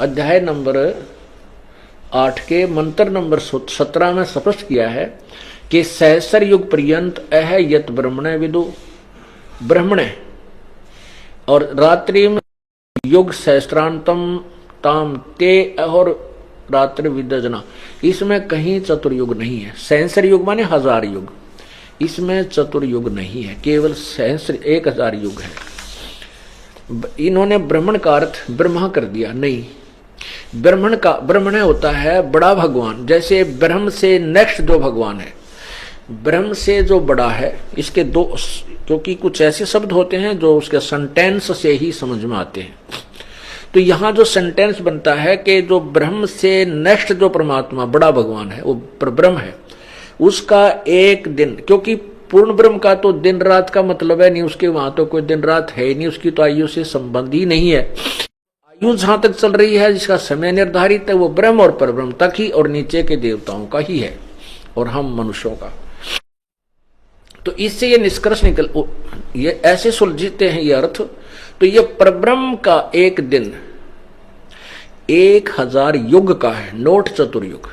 अध्याय नंबर 8 के मंत्र नंबर 17 में स्पष्ट किया है कि सहस्र युग पर्यंत अह यत ब्रह्मणे विदु, ब्रह्मणे और रात्रि में युग सहस्त्रांतम ताम ते और रात्रि विदजना, इसमें कहीं चतुर्युग नहीं है। सहस्र युग माने 1000 युग, इसमें चतुर्युग नहीं है, केवल सहस्र 1000 युग है। इन्होंने ब्राह्मण का अर्थ ब्रह्मा कर दिया, नहीं। ब्रह्मण होता है बड़ा भगवान, जैसे ब्रह्म से नेक्स्ट जो भगवान है, ब्रह्म से जो बड़ा है, इसके दो, क्योंकि कुछ ऐसे शब्द होते हैं जो उसके सेंटेंस से ही समझ में आते हैं। तो यहाँ जो सेंटेंस बनता है कि जो ब्रह्म से नेक्स्ट जो परमात्मा बड़ा भगवान है वो ब्रह्म है, उसका एक दिन, क्योंकि पूर्ण ब्रह्म का तो दिन रात का मतलब है नहीं, उसके वहां तो कोई दिन रात है ही नहीं, उसकी तो आयु से संबंध ही नहीं है। आयु जहां तक चल रही है, जिसका समय निर्धारित है, वो ब्रह्म और परब्रह्म तक ही, और नीचे के देवताओं का ही है और हम मनुष्यों का। तो इससे ये निष्कर्ष निकल, ये ऐसे सुलझते हैं ये अर्थ। तो ये परब्रह्म का एक दिन 1000 युग का है, नोट चतुर्युग।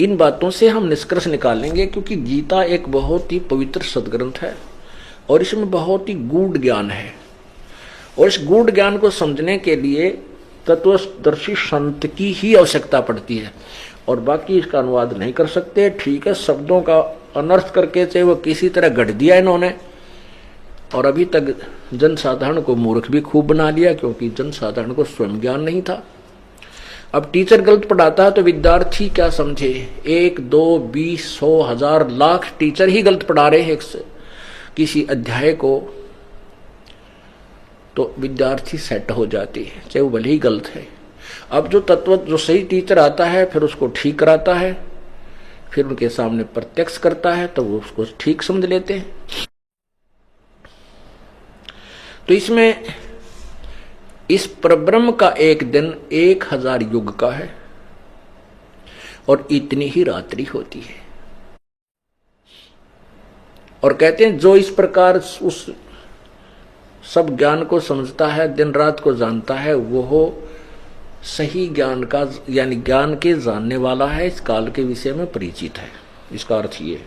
इन बातों से हम निष्कर्ष निकालेंगे, क्योंकि गीता एक बहुत ही पवित्र सदग्रंथ है और इसमें बहुत ही गूढ़ ज्ञान है, और इस गूढ़ ज्ञान को समझने के लिए तत्वदर्शी संत की ही आवश्यकता पड़ती है, और बाकी इसका अनुवाद नहीं कर सकते। ठीक है, शब्दों का अनर्थ करके चाहे वो किसी तरह गढ़ दिया इन्होंने, और अभी तक जनसाधारण को मूर्ख भी खूब बना लिया, क्योंकि जनसाधारण को स्वयं ज्ञान नहीं था। अब टीचर गलत पढ़ाता है तो विद्यार्थी क्या समझे, 1, 2, 20, 100, 1000, लाख टीचर ही गलत पढ़ा रहे हैं किसी अध्याय को, तो विद्यार्थी सेट हो जाते हैं, चाहे वो भले ही गलत है। अब जो तत्व, जो सही टीचर आता है, फिर उसको ठीक कराता है, फिर उनके सामने प्रत्यक्ष करता है, तो वो उसको ठीक समझ लेते हैं। तो इसमें इस परब्रह्म का एक दिन 1000 युग का है, और इतनी ही रात्रि होती है। और कहते हैं जो इस प्रकार उस सब ज्ञान को समझता है, दिन रात को जानता है, वो सही ज्ञान का, यानी ज्ञान के जानने वाला है, इस काल के विषय में परिचित है। इसका अर्थ ये है।